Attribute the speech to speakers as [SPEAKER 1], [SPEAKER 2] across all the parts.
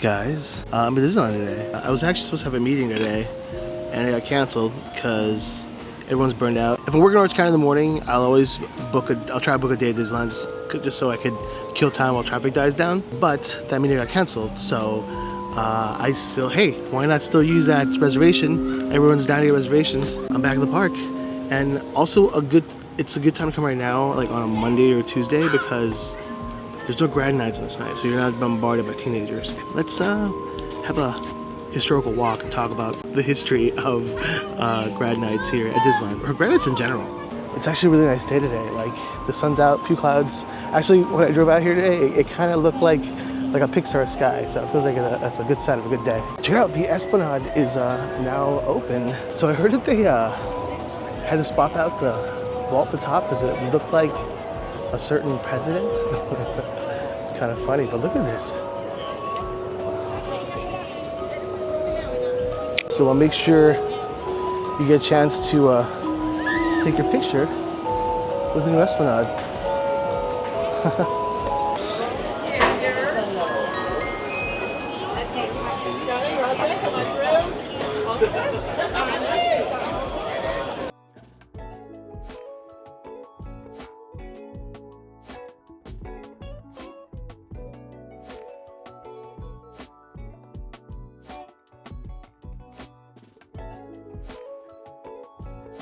[SPEAKER 1] guys? I'm at Disneyland today. I was actually supposed to have a meeting today, and it got canceled because everyone's burned out. If I'm working in Orange County in the morning, I'll try to book a day at Disneyland just so I could kill time while traffic dies down. But that meeting got canceled, so hey, why not still use that reservation? Everyone's down to get reservations. I'm back in the park, and also it's a good time to come right now, like on a Monday or Tuesday, because there's no Grad Nites on this night, so you're not bombarded by teenagers. Let's have a historical walk and talk about the history of Grad Nites here at Disneyland, or Grad Nites in general. It's actually a really nice day today. Like, the sun's out, few clouds. Actually, when I drove out here today, it kind of looked like a Pixar sky, so it feels like that's a good sign of a good day. Check it out, the Esplanade is now open. So I heard that they had to swap out the wall at the top because it looked like a certain president. Kind of funny, but look at this. So I'll make sure you get a chance to take your picture with the new Esplanade.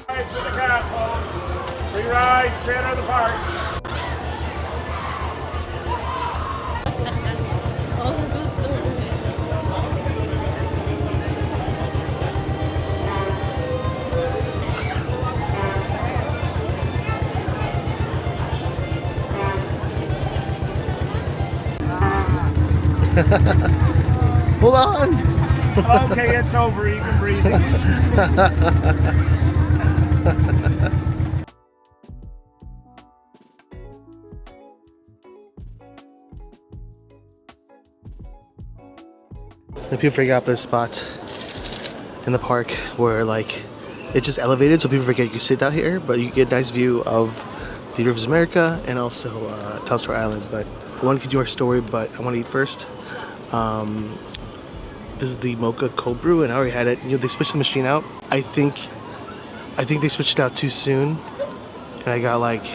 [SPEAKER 2] Rides to the castle. Free ride, center of the park.
[SPEAKER 1] Hold on.
[SPEAKER 2] Okay, it's over. You can breathe again.
[SPEAKER 1] And people forget about this spot in the park where, like, it's just elevated, so people forget you can sit out here, but you get a nice view of the Rivers of America and also Times Square Island. But I want to continue our story, but I want to eat first. This is the mocha cold brew, and I already had it. You know, they switched the machine out. I think they switched it out too soon, and I got like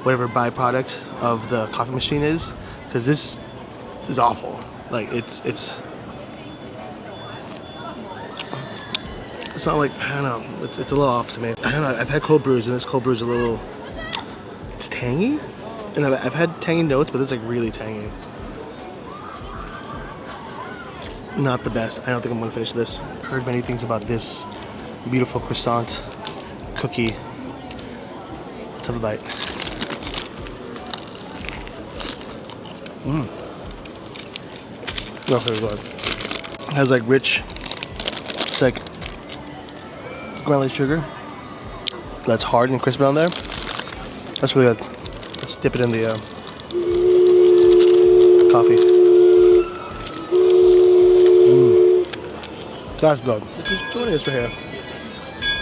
[SPEAKER 1] whatever byproduct of the coffee machine is, because this is awful. Like it's not like, I don't know, it's a little off to me. I don't know, I've had cold brews, and this cold brew is it's tangy, and I've had tangy notes, but it's like really tangy. Not the best. I don't think I'm gonna finish this. Heard many things about this beautiful croissant cookie. Let's have a bite. Oh, very good. It has like rich, it's like granulated sugar that's hard and crispy on there. That's really good. Let's dip it in the coffee. That's good. This is joining us right here.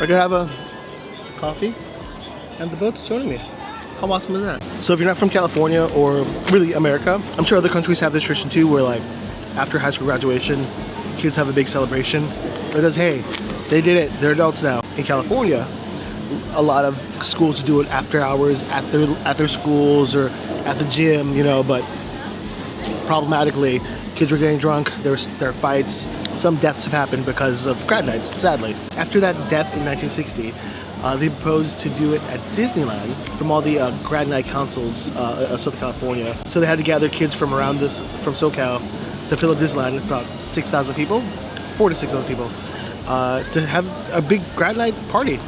[SPEAKER 1] I could have a coffee and the boat's joining me. How awesome is that? So if you're not from California or really America, I'm sure other countries have this tradition too, where like after high school graduation, kids have a big celebration because hey, they did it, they're adults now. In California, a lot of schools do it after hours at their schools or at the gym, you know, but problematically, kids were getting drunk, there were fights. Some deaths have happened because of Grad Nites, sadly. After that death in 1960, they proposed to do it at Disneyland from all the Grad Night councils of Southern California. So they had to gather kids from SoCal to fill up Disneyland, about 6,000 people, 4,000 to 6,000 people, to have a big Grad Night party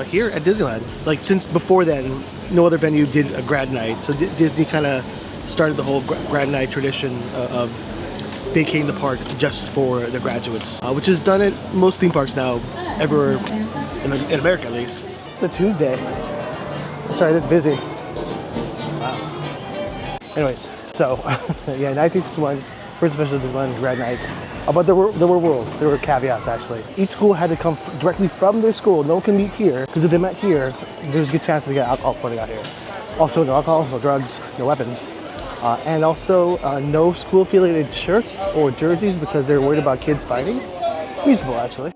[SPEAKER 1] here at Disneyland. Like, since before then, no other venue did a Grad Night, so Disney kind of started the whole Grad Night tradition of vacating the park just for the graduates, which is done at most theme parks now, everywhere in America at least. It's a Tuesday. Sorry, this is busy. Wow. Anyways, so yeah, 1961, first official Disneyland Grad Nites. But there were worlds, there were caveats actually. Each school had to come directly from their school. No one can meet here, because if they met here, there's a good chance to get alcohol floating out here. Also, no alcohol, no drugs, no weapons. And also no school-affiliated shirts or jerseys because they're worried about kids fighting. Reasonable, actually.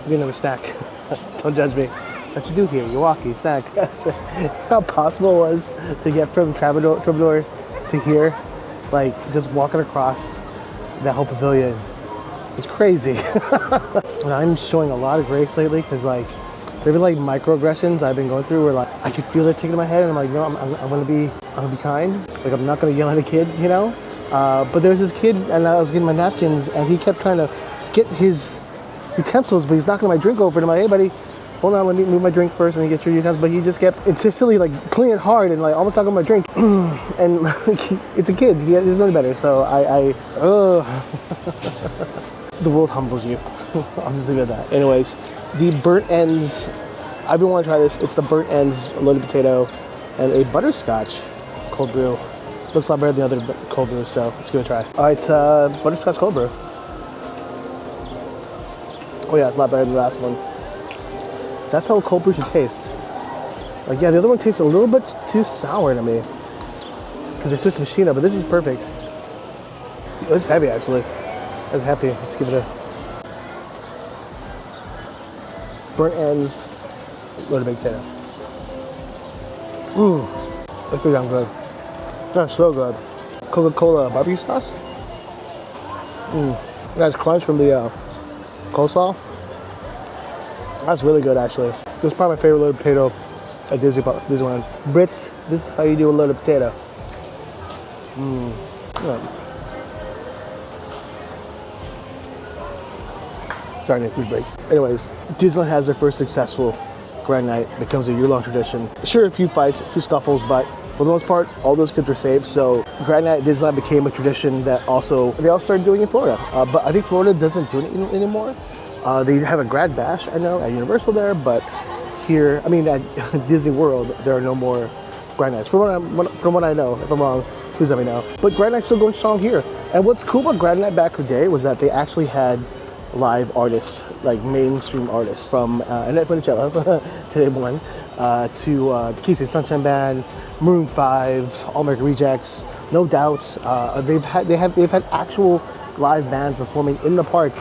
[SPEAKER 1] Get another snack. Don't judge me. What you do here? You walk, you snack. How possible it was to get from Troubadour to here, like just walking across that whole pavilion. It's crazy. And I'm showing a lot of grace lately because like there have been like microaggressions I've been going through where like I could feel it taking in my head and I'm like, no, I'm gonna be kind. Like I'm not gonna yell at a kid, you know? But there's this kid and I was getting my napkins and he kept trying to get his utensils, but he's knocking my drink over and I'm like, hey buddy, hold on, let me move my drink first and get your utensils. But he just kept insistently like pulling it hard and like almost knocking my drink. And like, it's a kid, he doesn't know better. So the world humbles you. I'll just leave it at that. Anyways, the burnt ends, I've been wanting to try this. It's the burnt ends loaded potato and a butterscotch cold brew. Looks a lot better than the other cold brews, so let's give it a try. All right, butterscotch cold brew. Oh yeah, it's a lot better than the last one. That's how a cold brew should taste. Like, yeah, the other one tastes a little bit too sour to me because they switched the machine up, but this is perfect. It's heavy, actually. That's hefty. Let's give it a burnt ends, loaded baked potato. That's pretty damn good. That's so good. Coca-Cola barbecue sauce. Nice crunch from the coleslaw. That's really good, actually. This is probably my favorite loaded potato at Disneyland. Brits, this is how you do a loaded potato. Yeah. Sorry, I need a food break. Anyways, Disneyland has their first successful Grad Night. Becomes a year-long tradition. Sure, a few fights, a few scuffles, but for the most part, all those kids were safe. So Grad Night at Disneyland became a tradition that they all started doing in Florida. But I think Florida doesn't do it anymore. They have a Grad Bash, I know, at Universal there, but here, I mean, at Disney World, there are no more Grad Nights. From what I know, if I'm wrong, please let me know. But Grad Night's still going strong here. And what's cool about Grad Night back in the day was that they actually had live artists, like mainstream artists from Annette Funicello, today one, to the Keystone Sunshine Band, Maroon 5, All American Rejects, No Doubt. They've had actual live bands performing in the park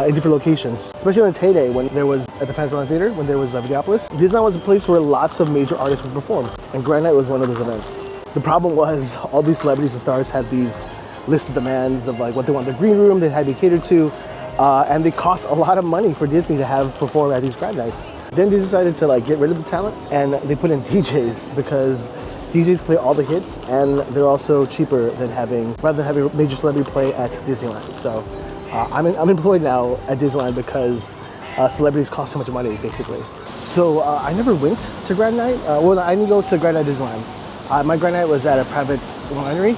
[SPEAKER 1] in different locations, especially in its heyday when there was at the Fantasyland Theater, when there was Videopolis. Disneyland was a place where lots of major artists would perform, and Grad Night was one of those events. The problem was all these celebrities and stars had these lists of demands of like what they want in the green room, they had to be catered to, and they cost a lot of money for Disney to have perform at these Grad Nights. Then they decided to like get rid of the talent, and they put in DJs because DJs play all the hits, and they're also cheaper than rather than having a major celebrity play at Disneyland. So I'm employed now at Disneyland because celebrities cost so much money, basically. So I never went to Grad Night. Well, I didn't go to Grad Night Disneyland. My Grad Night was at a private winery,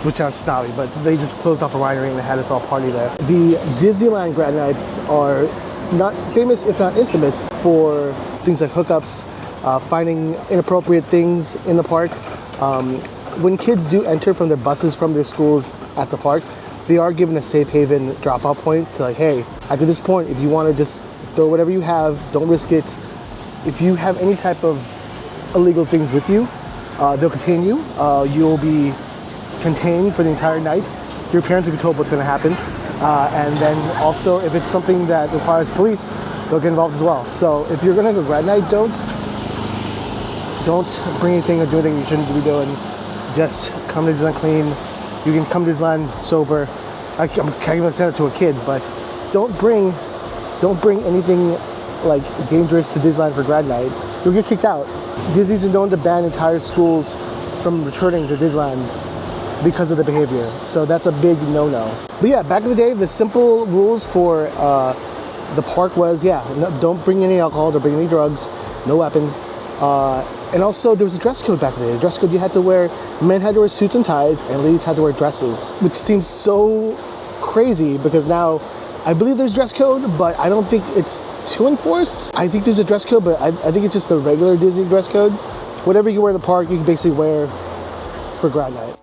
[SPEAKER 1] which sounds snobby, but they just closed off a winery and they had us all party there. The Disneyland Grad Nights are not famous, if not infamous, for things like hookups, finding inappropriate things in the park. When kids do enter from their buses from their schools at the park, they are given a safe haven drop-off point to like, hey, at this point, if you want to just throw whatever you have, don't risk it. If you have any type of illegal things with you, they'll contain you. You'll be contained for the entire night. Your parents will be told what's going to happen. And then also, if it's something that requires police, they'll get involved as well. So if you're going to go Grad Night, don't bring anything or do anything you shouldn't be doing. Just come to Disneyland clean. You can come to Disneyland sober. I can't even send it to a kid, but don't bring anything like dangerous to Disneyland for Grad Night. You'll get kicked out. Disney's been known to ban entire schools from returning to Disneyland because of the behavior. So that's a big no-no. But yeah, back in the day, the simple rules for the park was, don't bring any alcohol, don't bring any drugs, no weapons. And also there was a dress code back in the day. The dress code men had to wear suits and ties and ladies had to wear dresses, which seems so crazy because now I believe there's dress code, but I don't think it's too enforced. I think there's a dress code, but I think it's just the regular Disney dress code. Whatever you wear in the park, you can basically wear for Grad Night.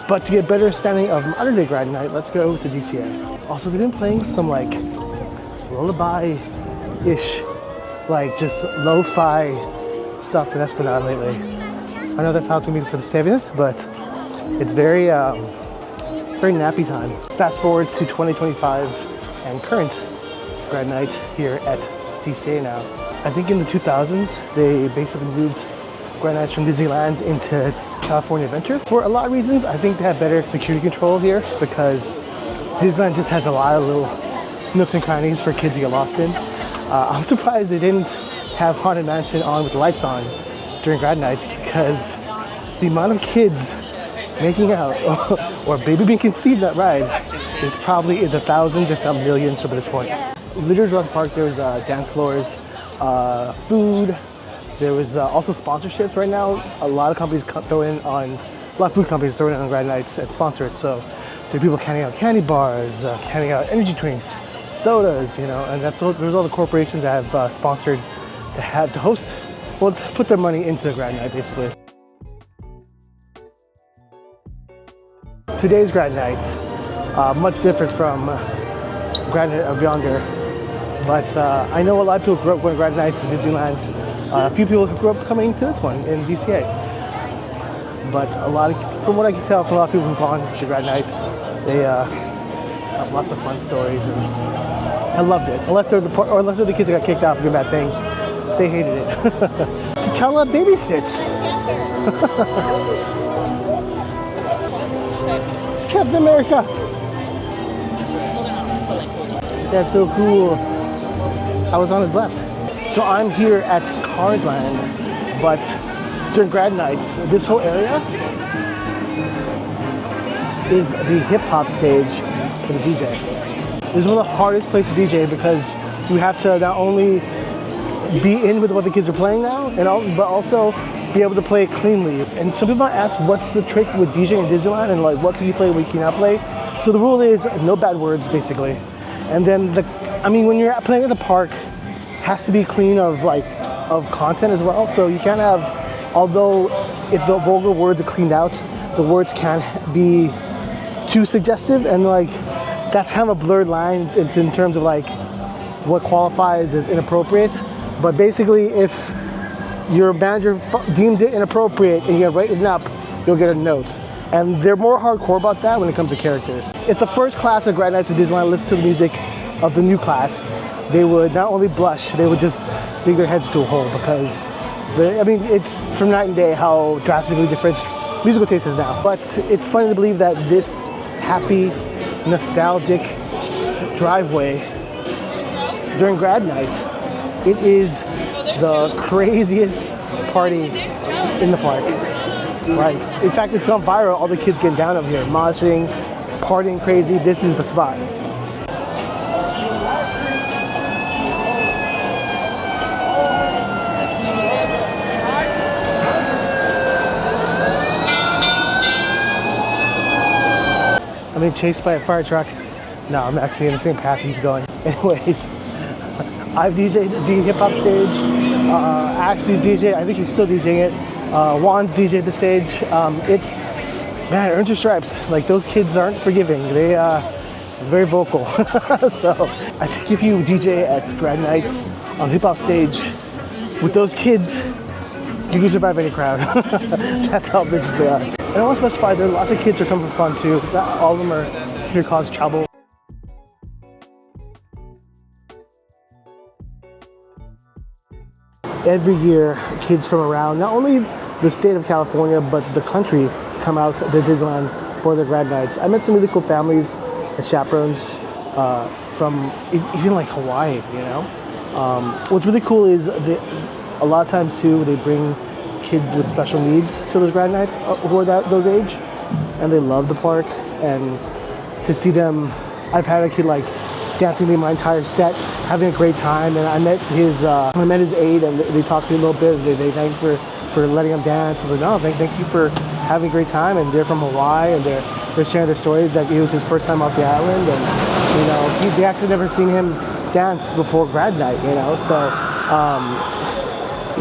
[SPEAKER 1] But to get better understanding of modern day Grad Night, let's go to DCA. Also, they've been playing some like lullaby-ish, like just lo-fi stuff that's been on lately. I know that's how it's gonna be for the 70th, but it's very nappy time. Fast forward to 2025 and current Grad Night here at DCA now. I think in the 2000s, they basically moved Grad Nights from Disneyland into California Adventure. For a lot of reasons, I think they have better security control here because Disneyland just has a lot of little nooks and crannies for kids to get lost in. I'm surprised they didn't have Haunted Mansion on with the lights on during Grad Nights because the amount of kids making out or baby being conceived in that ride is probably in the thousands, if not millions, from this point. Literally throughout the park, there was dance floors, food. There was also sponsorships right now. A lot of companies throw in on, a lot of food companies throw in on Grad Nights and sponsor it. So there are people handing out candy bars, handing out energy drinks, sodas, you know, and that's what, there's all the corporations that have sponsored to host, well, to put their money into Grad Night, basically. Today's Grad Nights, much different from Grad Night of yonder, but I know a lot of people grew up going to Grad Nights in Disneyland. A few people who grew up coming to this one in DCA. But from what I can tell from a lot of people who've gone to Grad Nights, they have lots of fun stories, and I loved it. Unless they're the kids that got kicked out for doing bad things, they hated it. T'Challa babysits. It's Captain America. That's so cool. I was on his left. So I'm here at Cars Land, but during Grad Nights, this whole area is the hip hop stage for the DJ. This is one of the hardest places to DJ because you have to not only be in with what the kids are playing now, but also be able to play it cleanly. And some people might ask, what's the trick with DJing in Disneyland, and like, what can you play, what you cannot play? So the rule is no bad words, basically. And then when you're playing at the park, has to be clean of content as well. So you can't have, although if the vulgar words are cleaned out, the words can't be too suggestive, and like that's kind of a blurred line in terms of like what qualifies as inappropriate. But basically, if your manager deems it inappropriate and you get written up, you'll get a note. And they're more hardcore about that when it comes to characters. If the first class of Grad Nights at Disneyland listened to the music of the new class, they would not only blush, they would just dig their heads to a hole because, it's from night and day how drastically different musical taste is now. But it's funny to believe that this happy, nostalgic driveway during Grad Night, it is the craziest party in the park. Like, in fact, it's gone viral, all the kids getting down over here, moshing, partying crazy. This is the spot. I'm being chased by a fire truck. No, I'm actually in the same path he's going. Anyways, I've DJ'd the hip hop stage. Ashley's DJ, I think he's still DJing it. Juan's DJ'd the stage. Man, earned your stripes. Like, those kids aren't forgiving. They are very vocal. So I think if you DJ at Grad Nights on the hip hop stage with those kids, you can survive any crowd. That's how vicious they are. And I want to specify, there are lots of kids who come for fun too. Not all of them are here to cause trouble. Every year, kids from around not only the state of California, but the country come out to Disneyland for their Grad Nights. I met some really cool families and chaperones from even like Hawaii, you know? What's really cool is a lot of times too, they bring kids with special needs to those Grad Nights who are those age, and they love the park. And to see them, I've had a kid like dancing me my entire set, having a great time. And I met his aide, and they talked to me a little bit. They thanked for letting him dance. I was like, no, thank you for having a great time. And they're from Hawaii, and they're sharing their story that it was his first time off the island, and you know, they actually never seen him dance before Grad Night, you know. So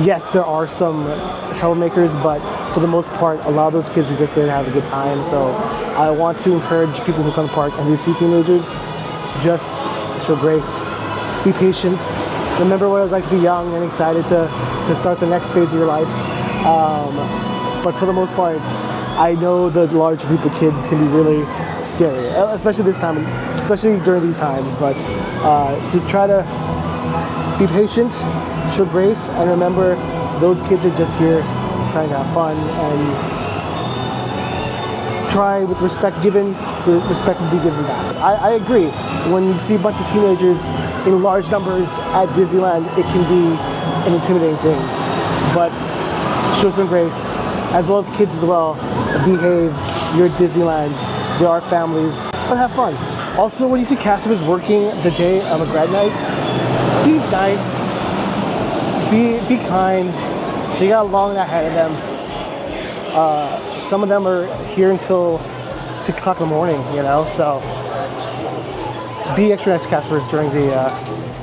[SPEAKER 1] yes, there are some troublemakers, but for the most part, a lot of those kids are just there to have a good time. So I want to encourage people who come to the park and who see teenagers, just show grace, be patient. Remember what it was like to be young and excited to start the next phase of your life. But for the most part, I know the large group of kids can be really scary, especially this time, especially during these times. But just try to be patient, show grace, and remember those kids are just here trying to have fun, and try with respect given, the respect will be given back. I agree. When you see a bunch of teenagers in large numbers at Disneyland, it can be an intimidating thing. But show some grace, as well as kids as well. Behave. You're at Disneyland. There are families, but have fun. Also, when you see cast members working the day of a Grad Nites, be nice. Be kind. They got a long night ahead of them. Some of them are here until 6 o'clock in the morning, you know, so be extra nice to customers during the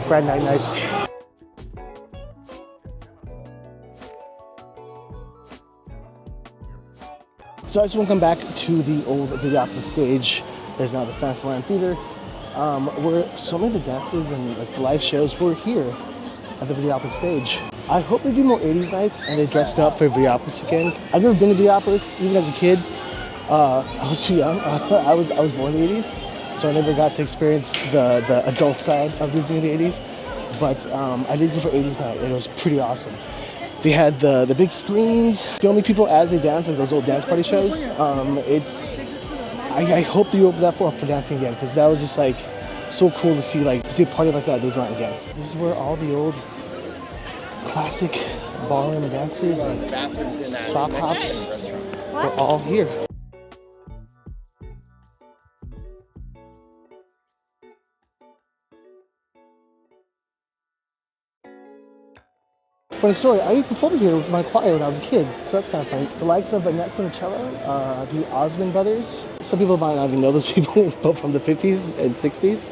[SPEAKER 1] Grad Nites. So I just want to come back to the old Videopolis stage. There's now the Fantasyland Theater, where so many of the dances and like the live shows were here at the Videopolis stage. I hope they do more 80s nights and they dressed up for Videopolis again. I've never been to Videopolis, even as a kid. I was too young. I was born in the 80s, so I never got to experience the adult side of Disney in the 80s. But I did go for 80s night, and it was pretty awesome. They had the big screens filming people as they dance, like those old dance party shows. I hope they open that for dancing again, because that was just like so cool to see a party like that at Disneyland again. This is where all the old classic ballroom dances and sock hops are all here. Funny story, I performed here with my choir when I was a kid, so that's kind of funny. The likes of Annette Funicello, the Osmond brothers. Some people might not even know those people, both from the 50s and 60s,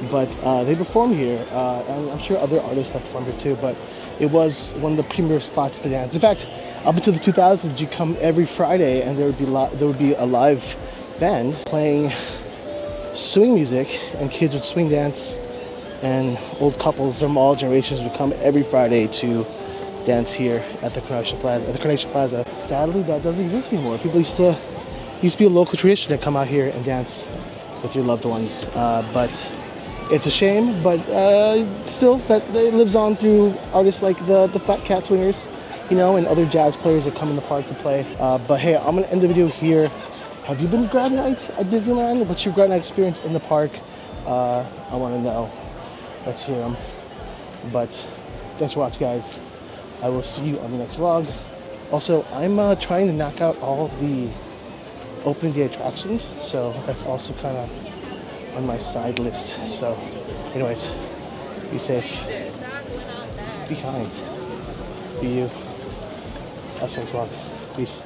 [SPEAKER 1] but they performed here, and I'm sure other artists have performed here too, but it was one of the premier spots to dance. In fact, up until the 2000s, you come every Friday and there would be a live band playing swing music, and kids would swing dance, and old couples from all generations would come every Friday to dance here at the Carnation Plaza. Sadly, that doesn't exist anymore. People used to be a local tradition to come out here and dance with your loved ones. But it's a shame, but still, that it lives on through artists like the Fat Cat Swingers, you know, and other jazz players that come in the park to play. But hey, I'm gonna end the video here. Have you been to Grad Night at Disneyland? What's your Grad Night experience in the park? I want to know. Let's hear them. But thanks for watching, guys. I will see you on the next vlog. Also, I'm trying to knock out all the opening day attractions, so that's also kind of on my side list. So, anyways, be safe, be kind, be you. I'll see you next vlog. Peace.